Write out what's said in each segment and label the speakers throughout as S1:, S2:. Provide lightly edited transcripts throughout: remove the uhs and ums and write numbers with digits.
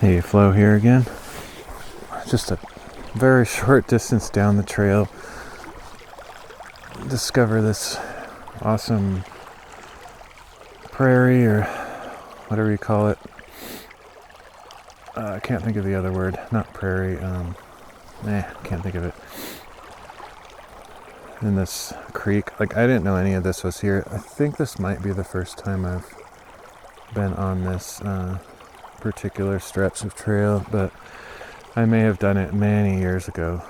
S1: Hey, Flo here again. Just a very short distance down the trail. Discover this awesome prairie, or whatever you call it. I can't think of the other word. Not prairie. Can't think of it. In this creek. I didn't know any of this was here. I think this might be the first time I've been on this particular stretch of trail, but I may have done it many years ago,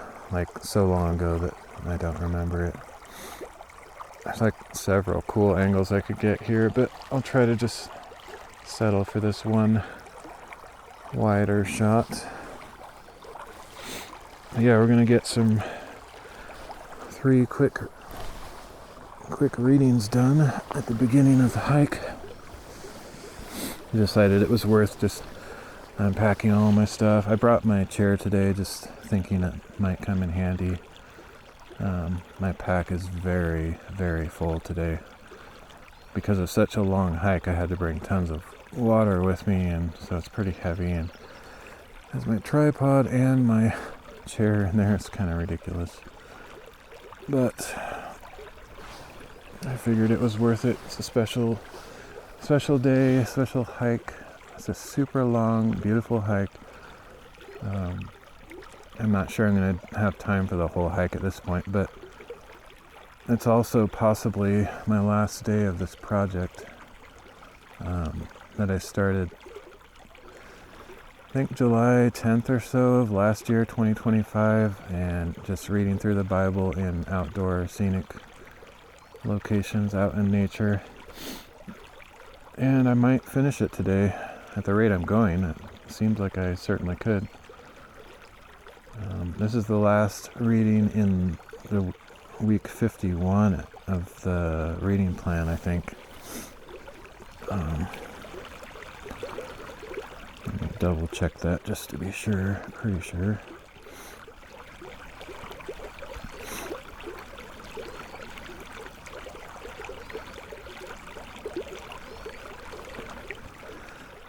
S1: so long ago that I don't remember it. There's several cool angles I could get here, but I'll try to just settle for this one wider shot. Yeah, we're gonna get some 3 quick readings done at the beginning of the hike. I decided it was worth just unpacking all my stuff. I brought my chair today, just thinking it might come in handy. My pack is very, very full today. Because of such a long hike, I had to bring tons of water with me, and so it's pretty heavy. And as my tripod and my chair in there, it's kind of ridiculous. But I figured it was worth it. It's a special day, a special hike. It's a super long, beautiful hike. I'm not sure I'm going to have time for the whole hike at this point, but it's also possibly my last day of this project that I started, I think July 10th or so of last year, 2025, and just reading through the Bible in outdoor scenic locations out in nature. And I might finish it today. At the rate I'm going, it seems like I certainly could. This is the last reading in the week 51 of the reading plan, I think. Let me double check that just to be sure. Pretty sure.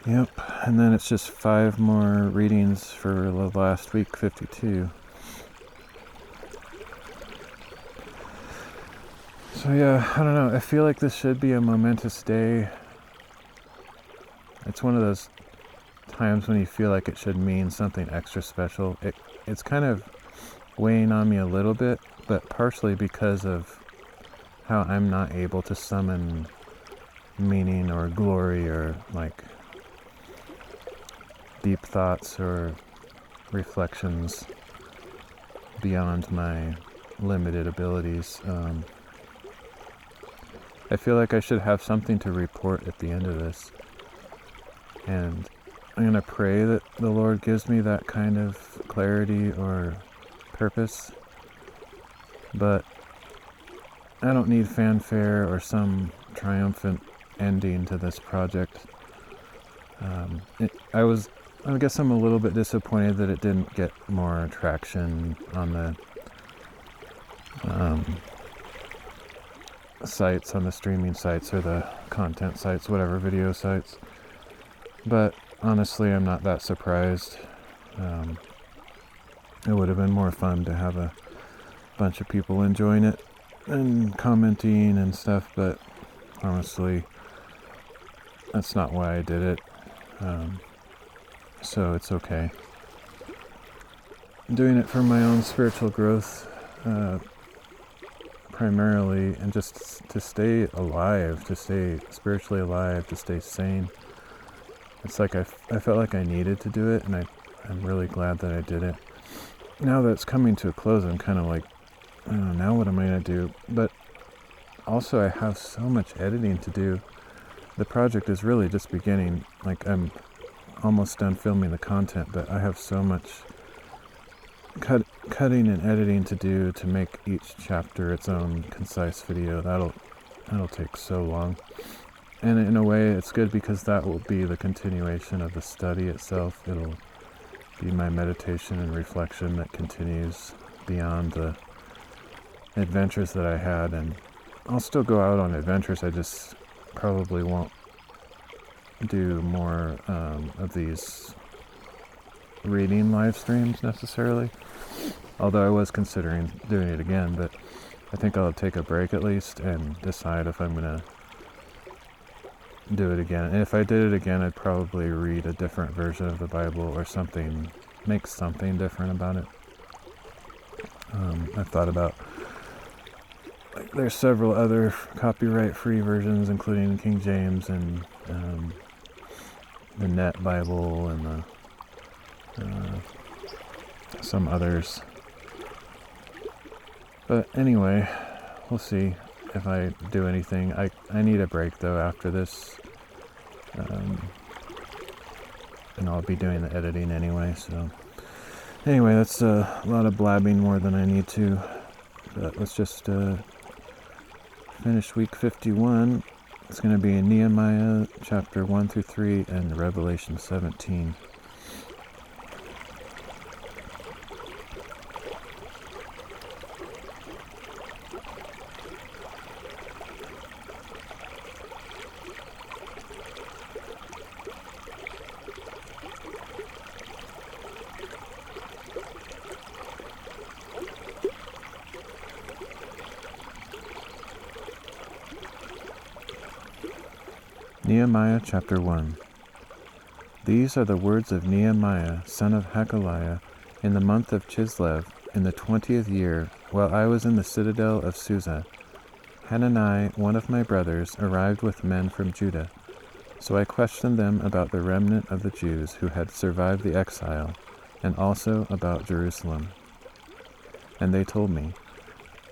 S1: Yep, and then it's just 5 more readings for the last week, 52. So yeah, I don't know, I feel like this should be a momentous day. It's one of those times when you feel like it should mean something extra special. It's kind of weighing on me a little bit, but partially because of how I'm not able to summon meaning or glory or deep thoughts or reflections beyond my limited abilities. I feel like I should have something to report at the end of this, and I'm going to pray that the Lord gives me that kind of clarity or purpose, but I don't need fanfare or some triumphant ending to this project. I guess I'm a little bit disappointed that it didn't get more traction on the sites, on the streaming sites or the content sites, whatever, video sites. But honestly, I'm not that surprised. It would have been more fun to have a bunch of people enjoying it and commenting and stuff, but honestly, that's not why I did it. So it's okay. I'm doing it for my own spiritual growth, primarily, and just to stay alive, to stay spiritually alive, to stay sane. It's like I felt like I needed to do it, and I'm really glad that I did it. Now that it's coming to a close, I'm kind of now what am I going to do? But also I have so much editing to do. The project is really just beginning. I'm almost done filming the content, but I have so much cutting and editing to do to make each chapter its own concise video. That'll take so long. And in a way, it's good because that will be the continuation of the study itself. It'll be my meditation and reflection that continues beyond the adventures that I had. And I'll still go out on adventures. I just probably won't do more of these reading live streams necessarily, although I was considering doing it again, but I think I'll take a break at least and decide if I'm going to do it again. And if I did it again, I'd probably read a different version of the Bible or something, make something different about it. I've thought about, like, there's several other copyright-free versions, including King James and the Net Bible and some others. But anyway, we'll see if I do anything. I need a break though after this, and I'll be doing the editing anyway. So anyway, that's a lot of blabbing more than I need to. But let's just finish week 51. It's going to be in Nehemiah chapter 1 through 3 and Revelation 17. Nehemiah chapter 1. These are the words of Nehemiah, son of Hakaliah, in the month of Chislev, in the 20th year, while I was in the citadel of Susa. Hanani, one of my brothers, arrived with men from Judah. So I questioned them about the remnant of the Jews who had survived the exile, and also about Jerusalem. And they told me,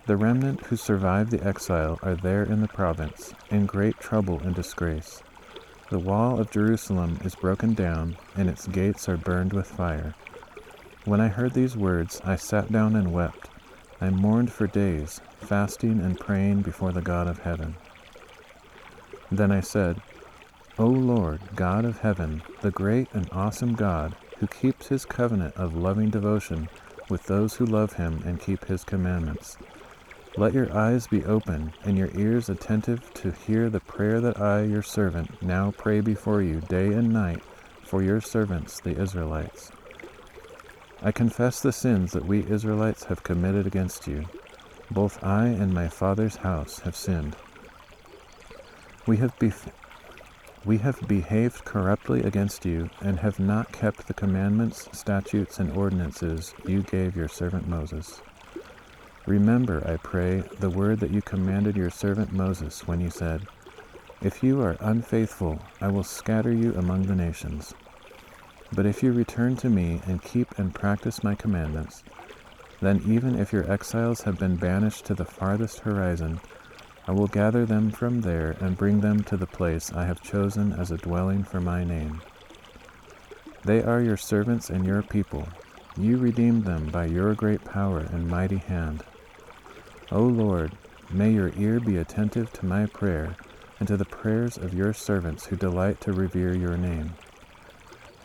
S1: "The remnant who survived the exile are there in the province, in great trouble and disgrace. The wall of Jerusalem is broken down, and its gates are burned with fire." When I heard these words, I sat down and wept. I mourned for days, fasting and praying before the God of heaven. Then I said, "O Lord, God of heaven, the great and awesome God, who keeps his covenant of loving devotion with those who love him and keep his commandments, let your eyes be open and your ears attentive to hear the prayer that I, your servant, now pray before you day and night for your servants, the Israelites. I confess the sins that we Israelites have committed against you. Both I and my father's house have sinned. We have behaved corruptly against you and have not kept the commandments, statutes, and ordinances you gave your servant Moses. Remember, I pray, the word that you commanded your servant Moses when you said, 'If you are unfaithful, I will scatter you among the nations.' But if you return to me and keep and practice my commandments, then even if your exiles have been banished to the farthest horizon, I will gather them from there and bring them to the place I have chosen as a dwelling for my name. They are your servants and your people. You redeemed them by your great power and mighty hand. O Lord, may your ear be attentive to my prayer and to the prayers of your servants who delight to revere your name.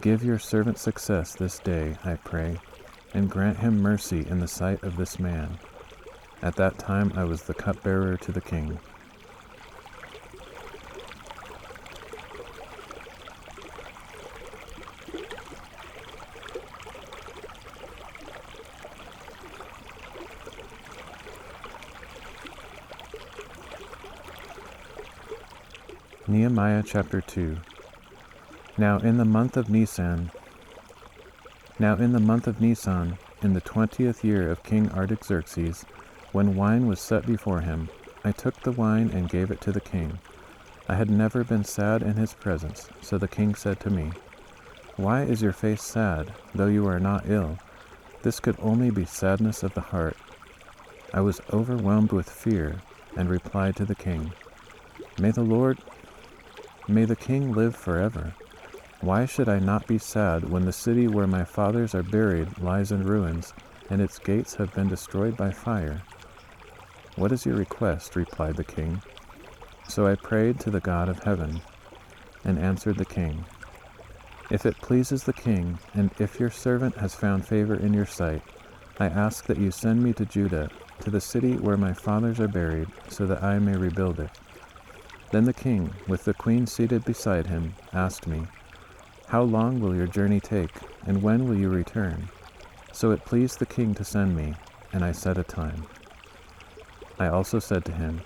S1: Give your servant success this day, I pray, and grant him mercy in the sight of this man." At that time I was the cupbearer to the king. Nehemiah chapter 2. Now in the month of Nisan, in the 20th year of King Artaxerxes, when wine was set before him, I took the wine and gave it to the king. I had never been sad in his presence, so the king said to me, "Why is your face sad, though you are not ill? This could only be sadness of the heart." I was overwhelmed with fear, and replied to the king, May the king live forever. Why should I not be sad when the city where my fathers are buried lies in ruins, and its gates have been destroyed by fire? "What is your request?" replied the king. So I prayed to the God of heaven, and answered the king, "If it pleases the king, and if your servant has found favor in your sight, I ask that you send me to Judah, to the city where my fathers are buried, so that I may rebuild it." Then the king, with the queen seated beside him, asked me, How long will your journey take, and when will you return?" So it pleased the king to send me, and I set a time. I also said to him,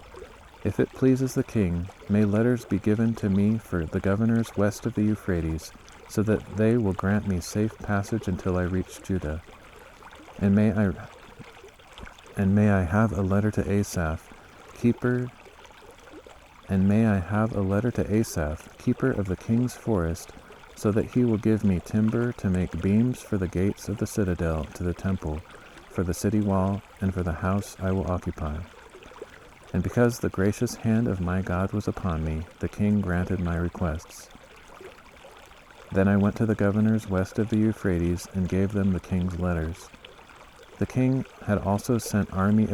S1: "If it pleases the king, may letters be given to me for the governors west of the Euphrates, so that they will grant me safe passage until I reach Judah. And may I have a letter to Asaph, keeper of the king's forest, so that he will give me timber to make beams for the gates of the citadel to the temple, for the city wall, and for the house I will occupy." And because the gracious hand of my God was upon me, the king granted my requests. Then I went to the governors west of the Euphrates and gave them the king's letters. The king had also sent army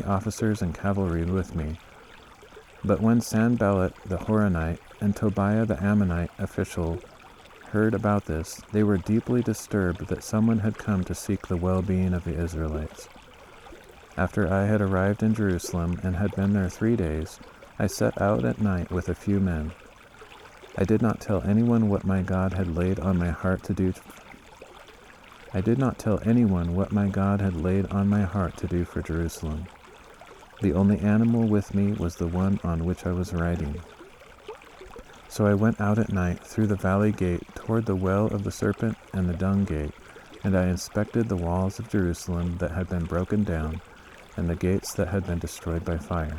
S1: officers and cavalry with me. But when Sanballat the Horonite and Tobiah the Ammonite official heard about this, they were deeply disturbed that someone had come to seek the well-being of the Israelites. After I had arrived in Jerusalem and had been there 3 days, I set out at night with a few men. I did not tell anyone what my God had laid on my heart to do for Jerusalem. The only animal with me was the one on which I was riding. So I went out at night through the valley gate toward the well of the serpent and the dung gate, and I inspected the walls of Jerusalem that had been broken down, and the gates that had been destroyed by fire.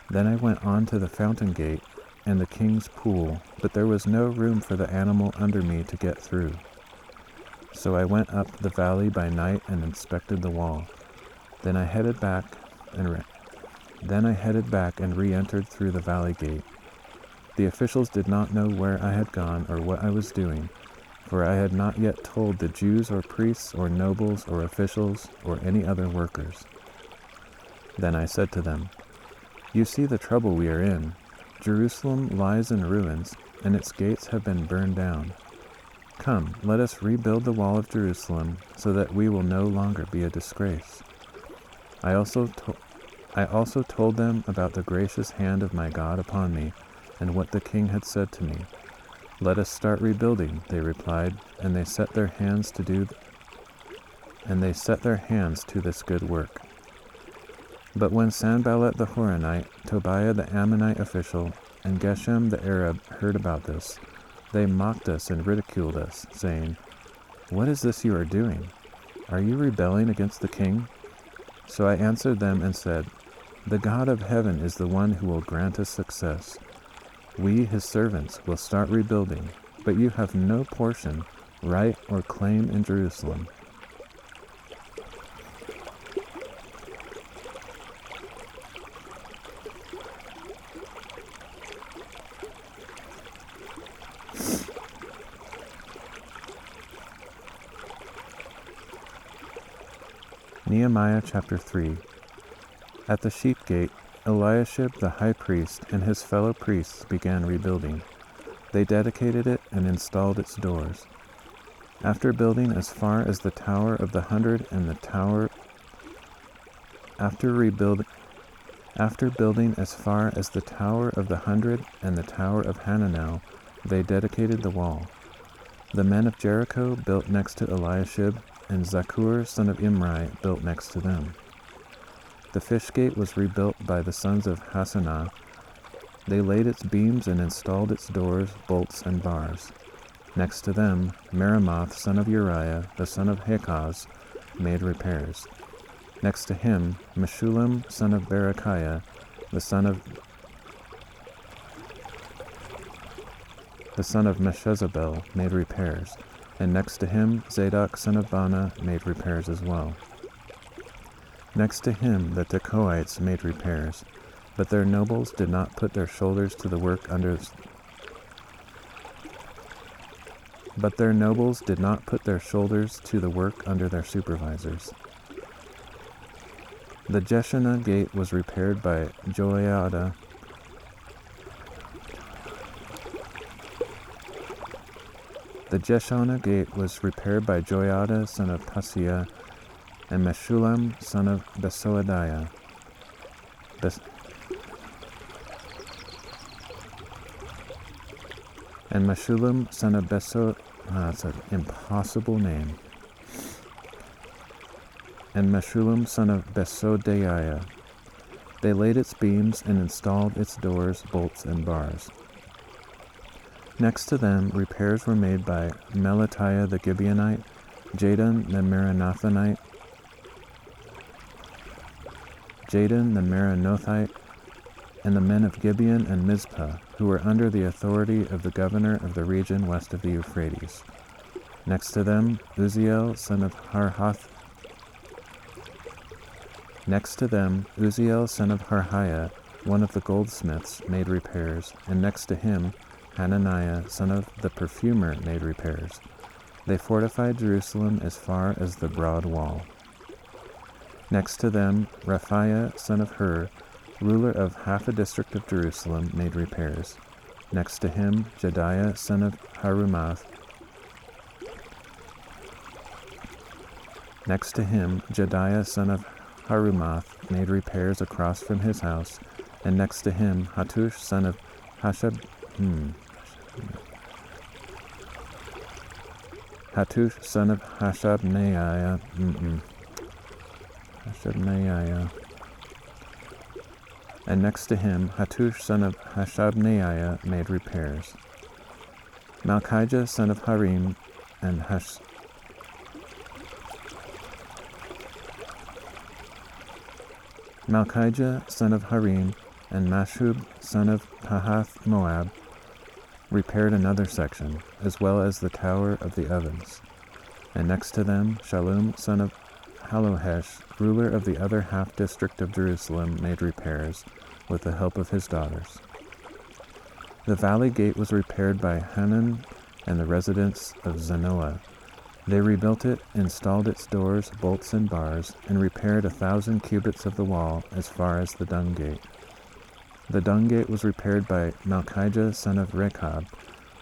S1: Then I went on to the fountain gate and the king's pool, but there was no room for the animal under me to get through. So I went up the valley by night and inspected the wall. Then I headed back and re-entered through the valley gate. The officials did not know where I had gone or what I was doing, for I had not yet told the Jews or priests or nobles or officials or any other workers. Then I said to them, "You see the trouble we are in. Jerusalem lies in ruins, and its gates have been burned down. Come, let us rebuild the wall of Jerusalem, so that we will no longer be a disgrace." I also told them about the gracious hand of my God upon me, and what the king had said to me. "Let us start rebuilding," they replied, and they set their hands to this good work. But when Sanballat the Horonite, Tobiah the Ammonite official, and Geshem the Arab heard about this, they mocked us and ridiculed us, saying, "What is this you are doing? Are you rebelling against the king?" So I answered them and said, "The God of heaven is the one who will grant us success. We, his servants, will start rebuilding, but you have no portion, right, or claim in Jerusalem." Nehemiah chapter 3. At the sheep gate, Eliashib the high priest and his fellow priests began rebuilding. They dedicated it and installed its doors. After building as far as the Tower of the 100 and the Tower of Hananel, they dedicated the wall. The men of Jericho built next to Eliashib, and Zakur son of Imri built next to them. The fish gate was rebuilt by the sons of Hassanah. They laid its beams and installed its doors, bolts, and bars. Next to them, Meremoth son of Uriah, the son of Hakaz, made repairs. Next to him, Meshullam son of Berechiah, the son of Meshezabel, made repairs, and next to him, Zadok son of Bana made repairs as well. Next to him, the Tekoites made repairs, but their nobles did not put their shoulders to the work under their supervisors. The Jeshana gate was repaired by Joiada. The Jeshana gate was repaired by Joiada son of Paseah and Meshullam son of Besoadiah. And Meshullam son of that's an impossible name. And Meshullam son of Besodeiah. They laid its beams and installed its doors, bolts, and bars. Next to them, repairs were made by Melatiah the Gibeonite, Jadon the Meronothite, and the men of Gibeon and Mizpah, who were under the authority of the governor of the region west of the Euphrates. Next to them, Uzziel son of Harhaiah, one of the goldsmiths, made repairs, and next to him, Hananiah son of the perfumer, made repairs. They fortified Jerusalem as far as the broad wall. Next to them, Rephaiah son of Hur, ruler of half a district of Jerusalem, made repairs. Next to him, Jediah son of Harumath. Made repairs across from his house, and next to him, Hattush son of Hashabneiah. And next to him, Hattush son of Hashabneiah made repairs. Malchijah son of Harim and Mashub son of Pahath Moab repaired another section, as well as the tower of the ovens. And next to them, Shallum son of Halohesh, ruler of the other half-district of Jerusalem, made repairs, with the help of his daughters. The valley gate was repaired by Hanan and the residents of Zanoah. They rebuilt it, installed its doors, bolts, and bars, and repaired 1,000 cubits of the wall as far as the dung gate. The dung gate was repaired by Malchijah son of Rechab,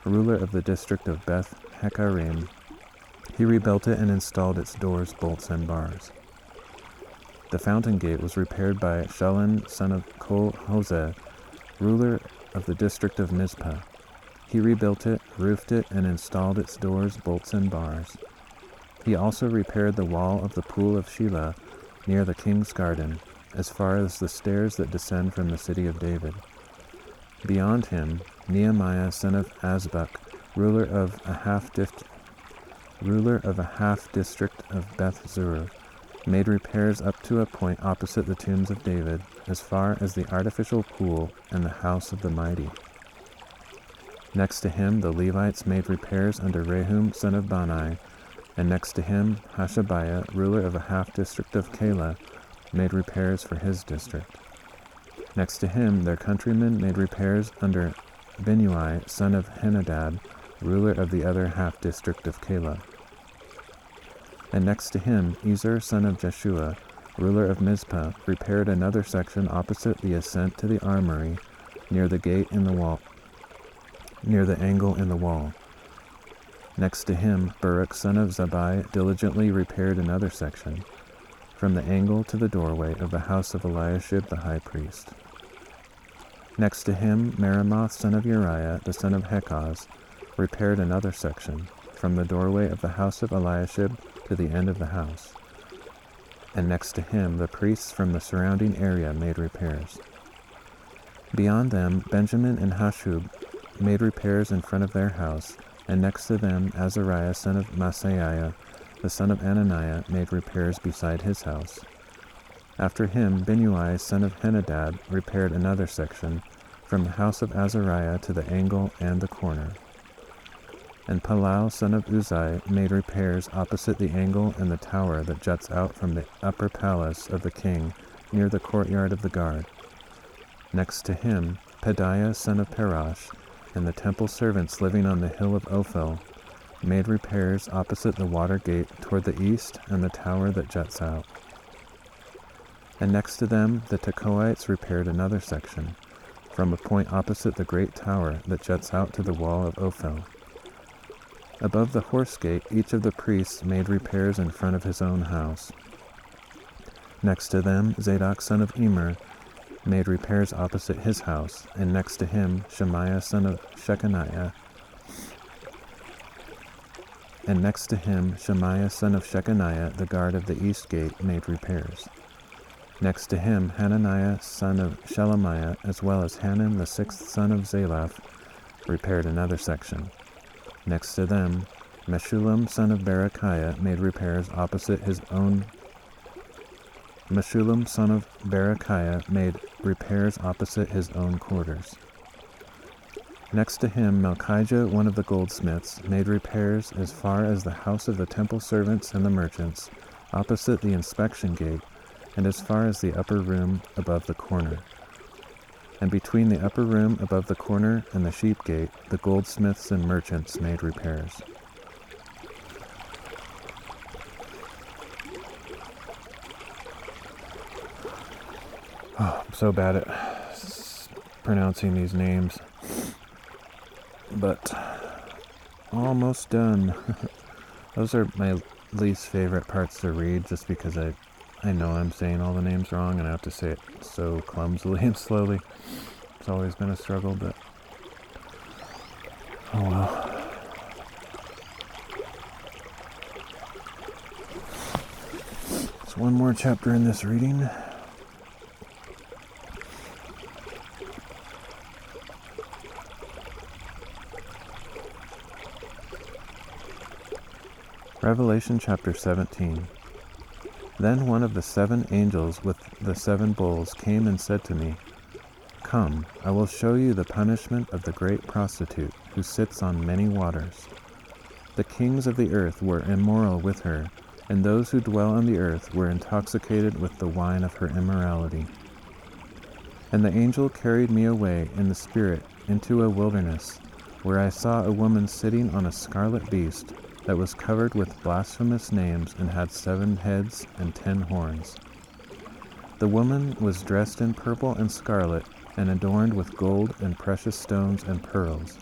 S1: ruler of the district of Beth Hekarim. He rebuilt it and installed its doors, bolts, and bars. The fountain gate was repaired by Shallun son of Kol-Hoseh, ruler of the district of Mizpah. He rebuilt it, roofed it, and installed its doors, bolts, and bars. He also repaired the wall of the pool of Shelah near the king's garden, as far as the stairs that descend from the city of David. Beyond him, Nehemiah son of Azbuk, ruler of a half-district of Beth Zur, made repairs up to a point opposite the tombs of David, as far as the artificial pool and the house of the mighty. Next to him, the Levites made repairs under Rehum son of Bani, and next to him, Hashabiah, ruler of a half-district of Keilah, made repairs for his district. Next to him, their countrymen made repairs under Binnui, son of Henadad, ruler of the other half-district of Keilah. And next to him, Ezer, son of Jeshua, ruler of Mizpah, repaired another section opposite the ascent to the armory, near the gate in the wall, near the angle in the wall. Next to him, Baruch, son of Zabbai, diligently repaired another section, from the angle to the doorway of the house of Eliashib the high priest. Next to him, Meremoth, son of Uriah, the son of Hekaz, repaired another section, from the doorway of the house of Eliashib to the end of the house. And next to him, the priests from the surrounding area made repairs. Beyond them, Benjamin and Hashub made repairs in front of their house, and next to them, Azariah, son of Maaseiah, the son of Ananiah, made repairs beside his house. After him, Binnui, son of Henadad, repaired another section, from the house of Azariah to the angle and the corner. And Palau, son of Uzai, made repairs opposite the angle and the tower that juts out from the upper palace of the king, near the courtyard of the guard. Next to him, Pedaiah, son of Parash, and the temple servants living on the hill of Ophel, made repairs opposite the water gate toward the east and the tower that juts out. And next to them, the Tekoites repaired another section, from a point opposite the great tower that juts out to the wall of Ophel. Above the horse gate, each of the priests made repairs in front of his own house. Next to them, Zadok, son of Emer, made repairs opposite his house, and next to him, Shemaiah, son of Shechaniah, and next to him Shemaiah son of Shechaniah, the guard of the east gate, made repairs. Next to him Hananiah son of Shelemiah, as well as Hanan the sixth son of Zalaph, repaired another section. Next to them Meshullam son of Berechiah made repairs opposite his own Meshullam son of Berechiah made repairs opposite his own quarters. Next to him Malchijah, one of the goldsmiths, made repairs as far as the house of the temple servants and the merchants, opposite the inspection gate, and as far as the upper room above the corner. And between the upper room above the corner and the sheep gate, the goldsmiths and merchants made repairs. Oh, I'm so bad at pronouncing these names. But almost done. Those are my least favorite parts to read, just because I know I'm saying all the names wrong and I have to say it so clumsily and slowly. It's always been a struggle, but oh well. There's one more chapter in this reading. Revelation chapter 17. Then one of the 7 angels with the 7 bowls came and said to me, "Come, I will show you the punishment of the great prostitute who sits on many waters. The kings of the earth were immoral with her, and those who dwell on the earth were intoxicated with the wine of her immorality. And the angel carried me away in the spirit into a wilderness, where I saw a woman sitting on a scarlet beast, that was covered with blasphemous names and had 7 heads and 10 horns. The woman was dressed in purple and scarlet and adorned with gold and precious stones and pearls.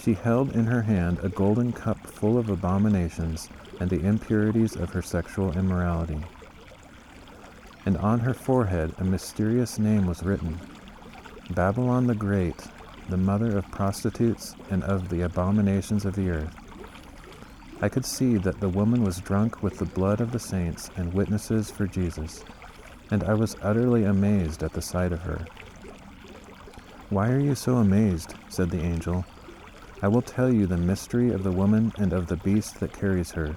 S1: She held in her hand a golden cup full of abominations and the impurities of her sexual immorality. And on her forehead a mysterious name was written, Babylon the Great, the mother of prostitutes and of the abominations of the earth. I could see that the woman was drunk with the blood of the saints and witnesses for Jesus, and I was utterly amazed at the sight of her. "Why are you so amazed?" said the angel. "I will tell you the mystery of the woman and of the beast that carries her,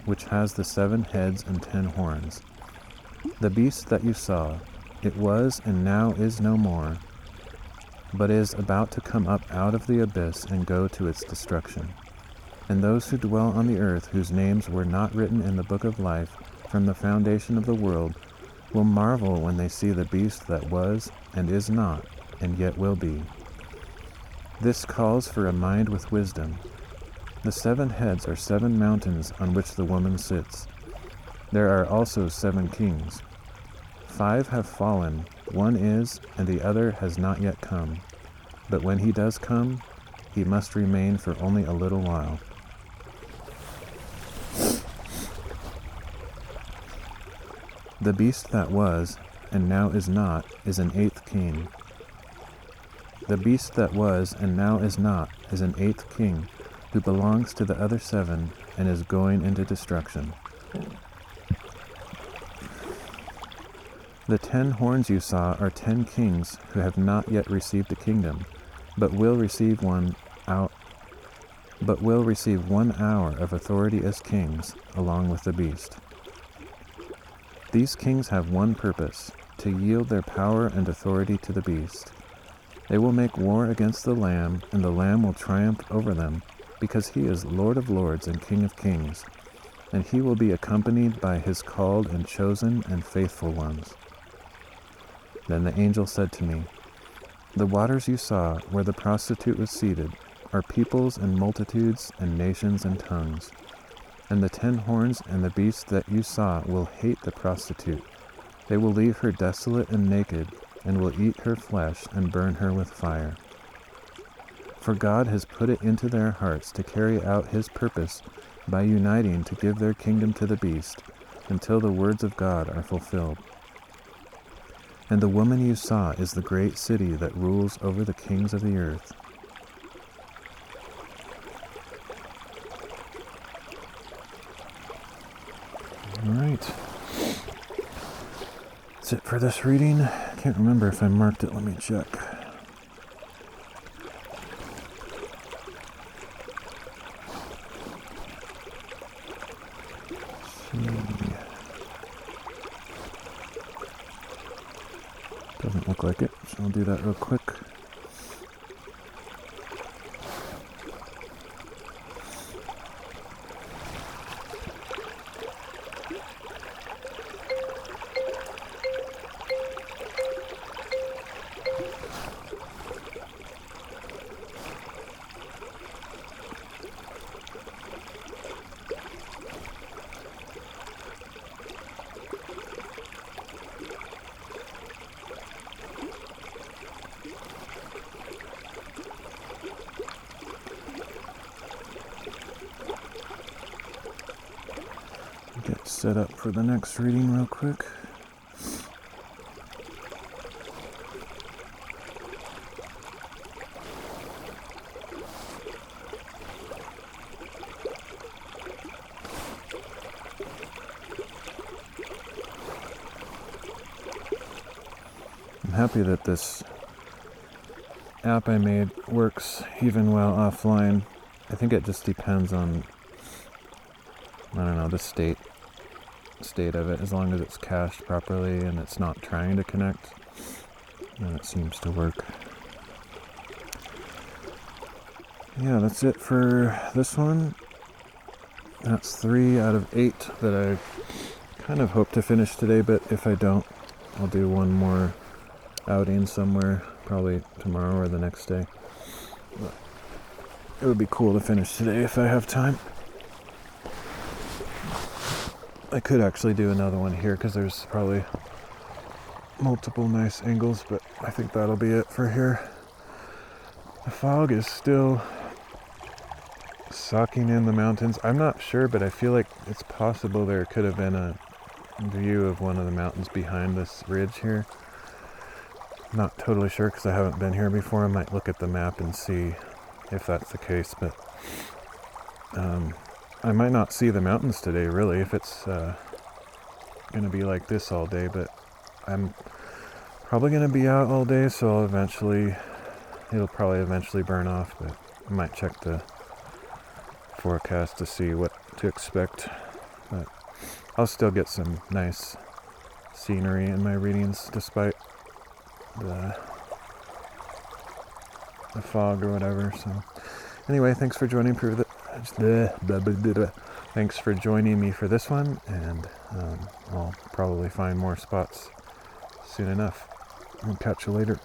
S1: which has the 7 heads and 10 horns. The beast that you saw, it was and now is no more, but is about to come up out of the abyss and go to its destruction. And those who dwell on the earth, whose names were not written in the book of life from the foundation of the world, will marvel when they see the beast that was and is not, and yet will be. This calls for a mind with wisdom. The 7 heads are 7 mountains on which the woman sits. There are also 7 kings. 5 have fallen, 1 is, and the other has not yet come. But when he does come, he must remain for only a little while." The beast that was, and now is not, is an 8th king. The beast that was, and now is not, is an 8th king, who belongs to the other 7, and is going into destruction. The 10 horns you saw are 10 kings who have not yet received a kingdom, but will receive 1 hour of authority as kings, along with the beast. These kings have one purpose, to yield their power and authority to the beast. They will make war against the Lamb, and the Lamb will triumph over them, because he is Lord of lords and King of kings, and he will be accompanied by his called and chosen and faithful ones. Then the angel said to me, "The waters you saw, where the prostitute was seated, are peoples and multitudes and nations and tongues. And the 10 horns and the beast that you saw will hate the prostitute. They will leave her desolate and naked, and will eat her flesh and burn her with fire. For God has put it into their hearts to carry out his purpose by uniting to give their kingdom to the beast, until the words of God are fulfilled. And the woman you saw is the great city that rules over the kings of the earth." that's it for this reading. Can't remember if I marked it. Let me check. Doesn't look like it, so I'll do that real quick. Get set up for the next reading real quick. I'm happy that this app I made works even while offline. I think it just depends on, I don't know, the state of it. As long as it's cached properly and it's not trying to connect, then it seems to work. Yeah, that's it for this one. That's 3 out of 8 that I kind of hope to finish today, but if I don't, I'll do one more outing somewhere, probably tomorrow or the next day. But it would be cool to finish today if I have time. I could actually do another one here because there's probably multiple nice angles, but I think that'll be it for here. The fog is still sucking in the mountains. I'm not sure, but I feel like it's possible there could have been a view of one of the mountains behind this ridge here. Not totally sure because I haven't been here before. I might look at the map and see if that's the case, but I might not see the mountains today, really, if it's going to be like this all day, but I'm probably going to be out all day, so it'll probably eventually burn off, but I might check the forecast to see what to expect. But I'll still get some nice scenery in my readings, despite the fog or whatever. So anyway, thanks for joining Thanks for joining me for this one, and I'll probably find more spots soon enough. I'll catch you later.